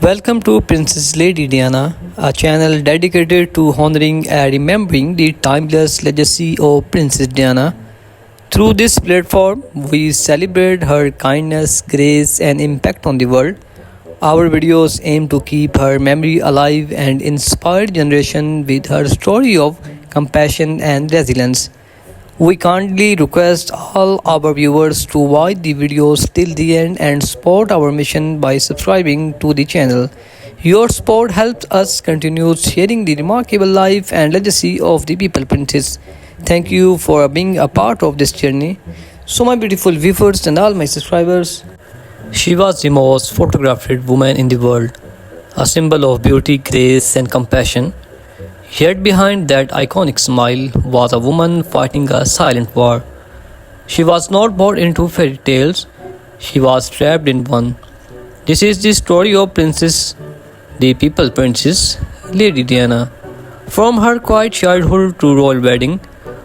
Welcome to Princess Lady Diana, a channel dedicated to honoring and remembering the timeless legacy of Princess Diana. Through this platform, we celebrate her kindness, grace, and impact on the world. Our videos aim to keep her memory alive and inspire generation with her story of compassion and resilience. We kindly request all our viewers to watch the videos till the end and support our mission by subscribing to the channel. Your support helps us continue sharing the remarkable life and legacy of the People Princess. Thank you for being a part of this journey. So, my beautiful viewers and all my subscribers, she was the most photographed woman in the world, a symbol of beauty, grace, and compassion. Yet behind that iconic smile was a woman fighting a silent war. She was not born into fairy tales, she was trapped in one. This is the story of Princess, the People Princess, Lady Diana. From her quiet childhood to royal wedding,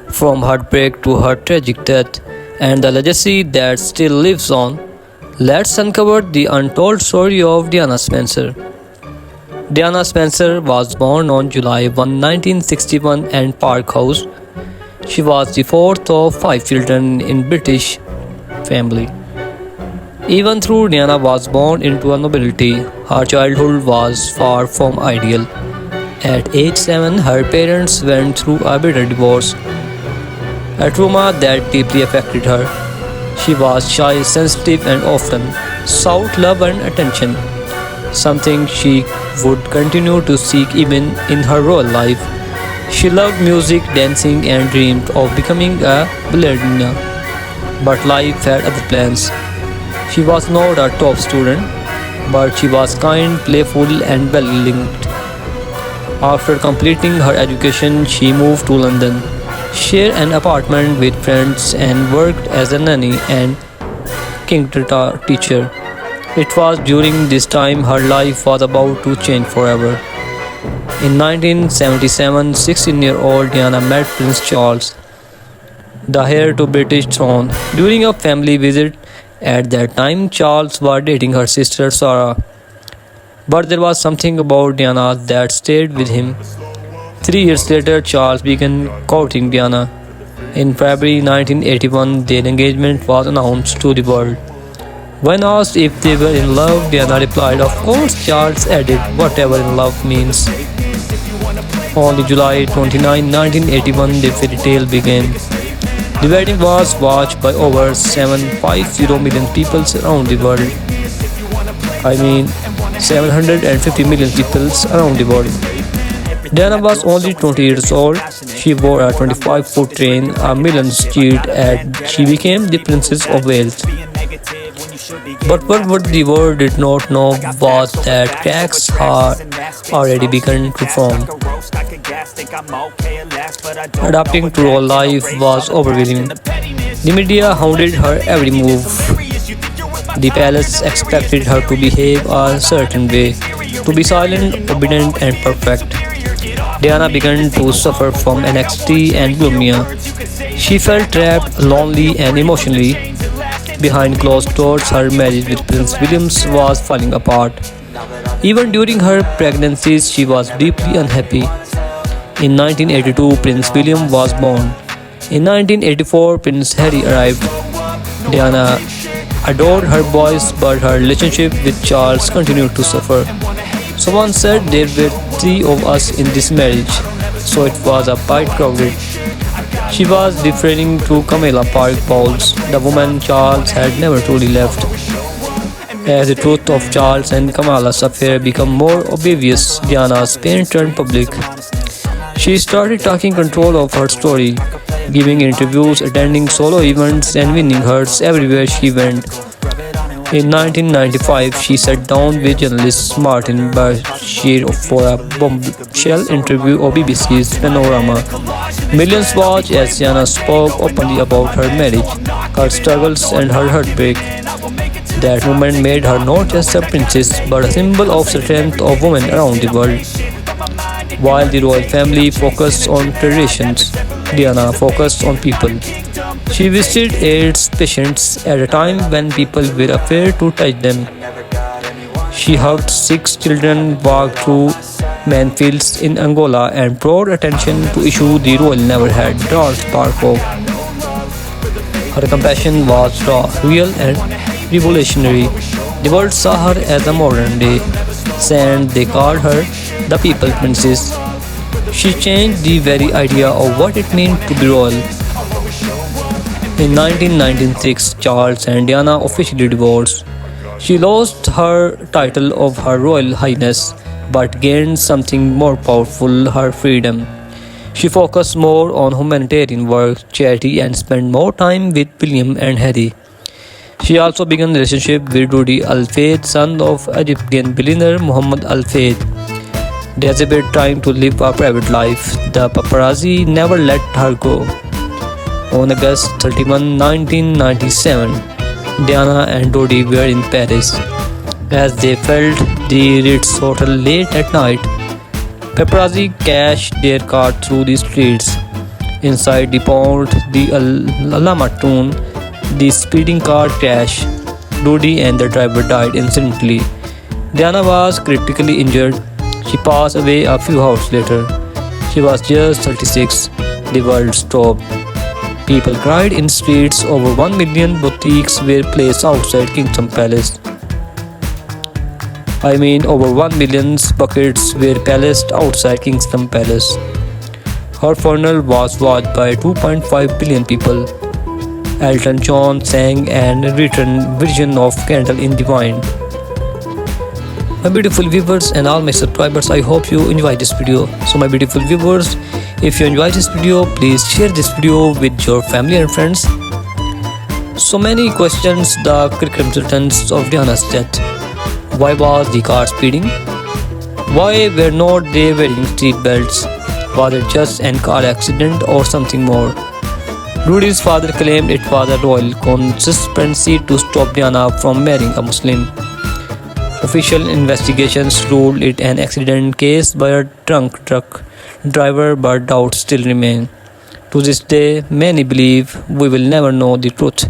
from heartbreak to her tragic death, and the legacy that still lives on, let's uncover the untold story of Diana Spencer. Diana Spencer was born on July 1, 1961 in Park House. She was the fourth of five children in British family. Even though Diana was born into a nobility, her childhood was far from ideal. At age 7, her parents went through a bitter divorce, a trauma that deeply affected her. She was shy, sensitive, and often sought love and attention, something she would continue to seek even in her royal life. She loved music, dancing, and dreamed of becoming a ballerina. But life had other plans. She was not a top student, but she was kind, playful, and well linked. After completing her education, she moved to London, shared an apartment with friends, and worked as a nanny and kindergarten teacher. It was during this time her life was about to change forever. In 1977, 16-year-old Diana met Prince Charles, the heir to British throne. During a family visit, at that time Charles was dating her sister Sarah. But there was something about Diana that stayed with him. 3 years later, Charles began courting Diana. In February 1981, their engagement was announced to the world. When asked if they were in love, Diana replied, "Of course." Charles added, "Whatever in love means." On July 29, 1981, the fairy tale began. The wedding was watched by over 750 million people around the world. I mean, 750 million people around the world. Diana was only 20 years old. She wore a 25-foot train, a millions cheered, and she became the Princess of Wales. But what the world did not know was that cracks had already begun to form. Adapting to royal life was overwhelming. The media hounded her every move. The palace expected her to behave a certain way, to be silent, obedient, and perfect. Diana began to suffer from anxiety and bulimia. She felt trapped, lonely, and emotionally. Behind closed doors, her marriage with Prince William was falling apart. Even during her pregnancies, she was deeply unhappy. In 1982, Prince William was born. In 1984, Prince Harry arrived. Diana adored her boys, but her relationship with Charles continued to suffer. Someone said there were three of us in this marriage, so it was a bit crowded. She was referring to Camilla Park Bowles, the woman Charles had never truly left. As the truth of Charles and Camilla's affair became more obvious, Diana's pain turned public. She started taking control of her story, giving interviews, attending solo events, and winning hearts everywhere she went. In 1995, she sat down with journalist Martin Bashir for a bombshell interview on BBC's Panorama. Millions watched as Diana spoke openly about her marriage, her struggles, and her heartbreak. That moment made her not just a princess, but a symbol of strength of women around the world. While the royal family focused on traditions, Diana focused on people. She visited AIDS patients at a time when people were afraid to touch them. She hugged 6 children, walked through minefields in Angola, and brought attention to issues the royal never had drawn spark of. Her compassion was raw, real, and revolutionary. The world saw her as a modern day saint. They called her the People Princess. She changed the very idea of what it meant to be royal. In 1996, Charles and Diana officially divorced. She lost her title of Her Royal Highness but gained something more powerful, her freedom. She focused more on humanitarian work, charity, and spent more time with William and Harry. She also began a relationship with Rudy Al Fayed, son of Egyptian billionaire Muhammad Al Fayed. Desperate trying to live a private life, the paparazzi never let her go. On August 31, 1997, Diana and Dodi were in Paris. As they felt the Ritz Hotel late at night, paparazzi cashed their car through the streets. Inside the pond, the Alamatun, the speeding car crashed. Dodi and the driver died instantly. Diana was critically injured. She passed away a few hours later. She was just 36. The world stopped. People cried in streets. Over 1 million boutiques were placed outside Kingdom Palace. Over 1 million buckets were placed outside Kingdom Palace. Her funeral was watched by 2.5 billion people. Elton John sang and written version of Candle in the Wind. My beautiful viewers and all my subscribers, I hope you enjoy this video. So my beautiful viewers, if you enjoy this video, please share this video with your family and friends. So many questions the consultants of Diana's death. Why was the car speeding? Why were not they wearing seat belts? Was it just an car accident or something more? Rudy's father claimed it was a royal conspiracy to stop Diana from marrying a Muslim. Official investigations ruled it an accident case by a drunk truck driver, but doubts still remain. To this day, many believe we will never know the truth.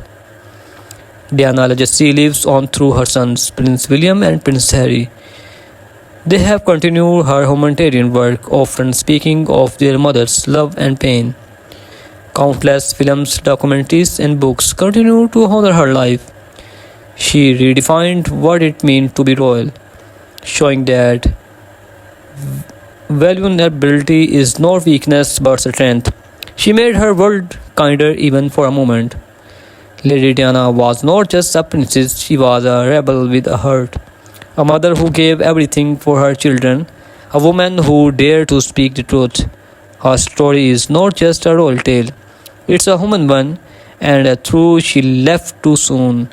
Diana's legacy lives on through her sons, Prince William and Prince Harry. They have continued her humanitarian work, often speaking of their mother's love and pain. Countless films, documentaries, and books continue to honor her life. She redefined what it meant to be royal, showing that vulnerability is not weakness but strength. She made her world kinder even for a moment. Lady Diana was not just a princess, she was a rebel with a heart. A mother who gave everything for her children, a woman who dared to speak the truth. Her story is not just a royal tale, it's a human one, and a truth she left too soon.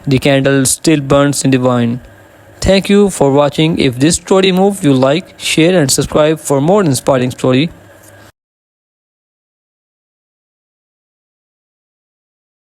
The candle still burns in the wine. Thank you for watching. If this story moved you, like, share and subscribe for more inspiring story.